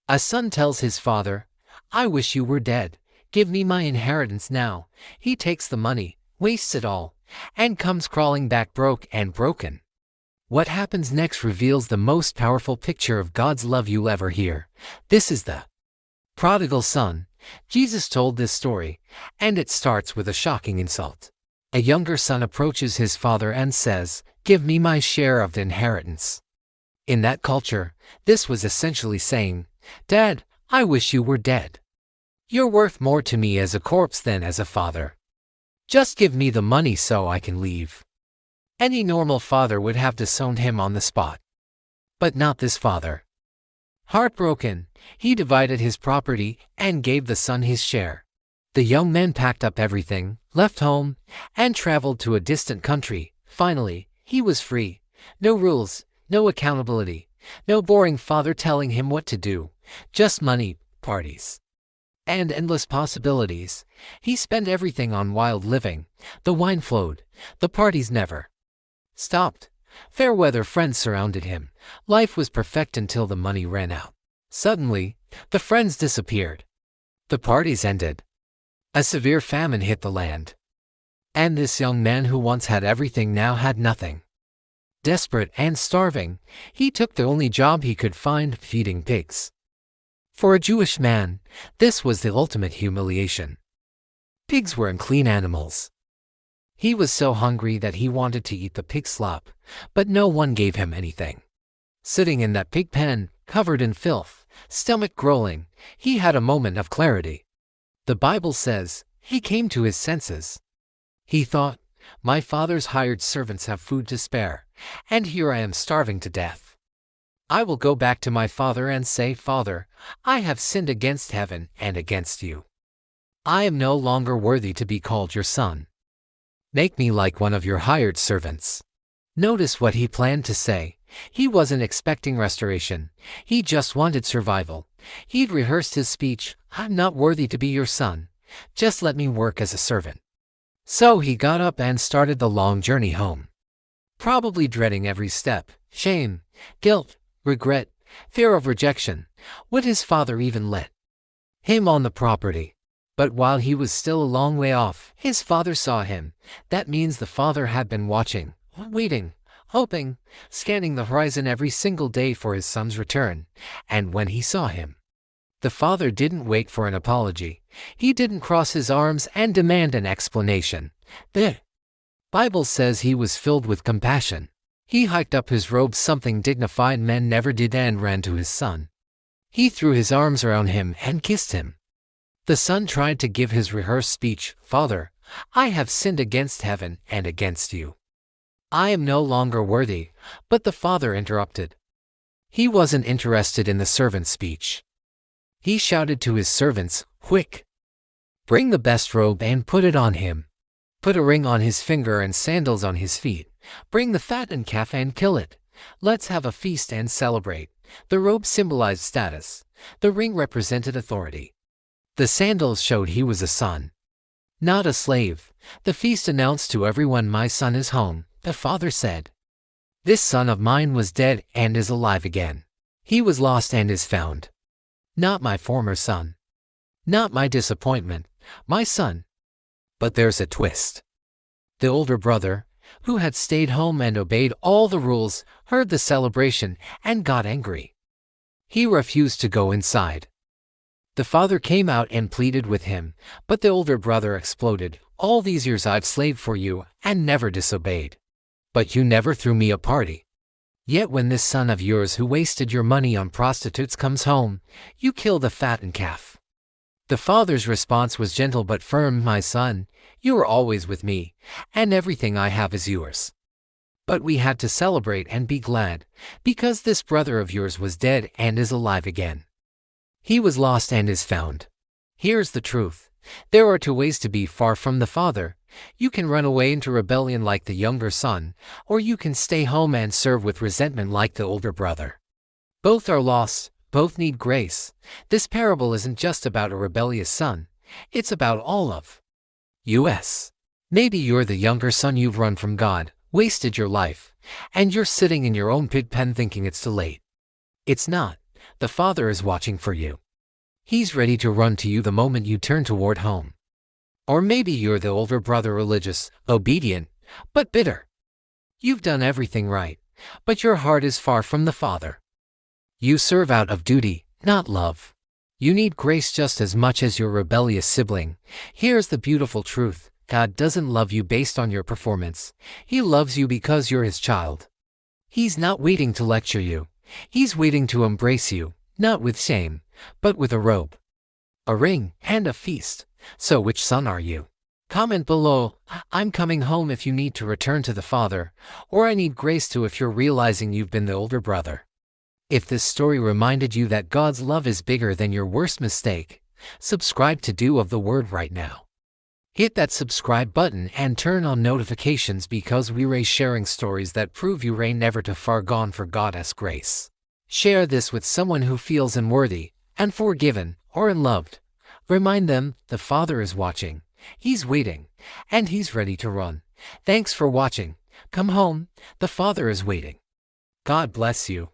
A son tells his father, "I wish you were dead. Give me my inheritance now." He takes the money, wastes it all, and comes crawling back broke and broken. What happens next reveals the most powerful picture of God's love you'll ever hear. This is the Prodigal Son. Jesus told this story, and it starts with a shocking insult. A younger son approaches his father and says, "Give me my share of the inheritance." In that culture, this was essentially saying, "Dad, I wish you were dead. You're worth more to me as a corpse than as a father. Just give me the money so I can leave." Any normal father would have disowned him on the spot. But not this father. Heartbroken, he divided his property and gave the son his share. The young man packed up everything, left home, and traveled to a distant country. Finally, he was free. No rules, no accountability, no boring father telling him what to do. Just money, parties, and endless possibilities. He spent everything on wild living. The wine flowed. The parties never stopped. Fair weather friends surrounded him. Life was perfect until the money ran out. Suddenly, the friends disappeared. The parties ended. A severe famine hit the land. And this young man who once had everything now had nothing. Desperate and starving, he took the only job he could find, feeding pigs. For a Jewish man, this was the ultimate humiliation. Pigs were unclean animals. He was so hungry that he wanted to eat the pig slop, but no one gave him anything. Sitting in that pig pen, covered in filth, stomach growling, he had a moment of clarity. The Bible says, he came to his senses. He thought, "My father's hired servants have food to spare, and here I am starving to death. I will go back to my father and say, 'Father, I have sinned against heaven and against you. I am no longer worthy to be called your son. Make me like one of your hired servants.'" Notice what he planned to say. He wasn't expecting restoration. He just wanted survival. He'd rehearsed his speech, "I'm not worthy to be your son. Just let me work as a servant." So he got up and started the long journey home. Probably dreading every step. Shame, guilt, regret, fear of rejection. Would his father even let him on the property? But while he was still a long way off, his father saw him. That means the father had been watching, waiting, hoping, scanning the horizon every single day for his son's return. And when he saw him, the father didn't wait for an apology. He didn't cross his arms and demand an explanation. The Bible says he was filled with compassion. He hiked up his robe, something dignified men never did, and ran to his son. He threw his arms around him and kissed him. The son tried to give his rehearsed speech, "Father, I have sinned against heaven and against you. I am no longer worthy." But the father interrupted. He wasn't interested in the servant's speech. He shouted to his servants, "Quick! Bring the best robe and put it on him. Put a ring on his finger and sandals on his feet. Bring the fattened calf and kill it. Let's have a feast and celebrate." The robe symbolized status. The ring represented authority. The sandals showed he was a son, not a slave. The feast announced to everyone, "My son is home," the father said. "This son of mine was dead and is alive again. He was lost and is found. Not my former son. Not my disappointment, my son." But there's a twist. The older brother, who had stayed home and obeyed all the rules, heard the celebration and got angry. He refused to go inside. The father came out and pleaded with him, but the older brother exploded, "All these years I've slaved for you and never disobeyed. But you never threw me a party. Yet when this son of yours who wasted your money on prostitutes comes home, you kill the fattened calf." The father's response was gentle but firm, "My son, you are always with me, and everything I have is yours. But we had to celebrate and be glad, because this brother of yours was dead and is alive again. He was lost and is found." Here's the truth. There are two ways to be far from the father. You can run away into rebellion like the younger son, or you can stay home and serve with resentment like the older brother. Both are lost. Both need grace. This parable isn't just about a rebellious son. It's about all of us. Maybe you're the younger son, you've run from God, wasted your life, and you're sitting in your own pig pen thinking it's too late. It's not. The Father is watching for you. He's ready to run to you the moment you turn toward home. Or maybe you're the older brother, religious, obedient, but bitter. You've done everything right, but your heart is far from the Father. You serve out of duty, not love. You need grace just as much as your rebellious sibling. Here's the beautiful truth: God doesn't love you based on your performance. He loves you because you're His child. He's not waiting to lecture you. He's waiting to embrace you, not with shame, but with a robe, a ring, and a feast. So which son are you? Comment below, "I'm coming home," if you need to return to the Father, or "I need grace too," if you're realizing you've been the older brother. If this story reminded you that God's love is bigger than your worst mistake, subscribe to Do of the Word right now. Hit that subscribe button and turn on notifications, because we raise sharing stories that prove you reign never too far gone for God's grace. Share this with someone who feels unworthy, unforgiven, or unloved. Remind them the Father is watching, He's waiting, and He's ready to run. Thanks for watching. Come home, the Father is waiting. God bless you.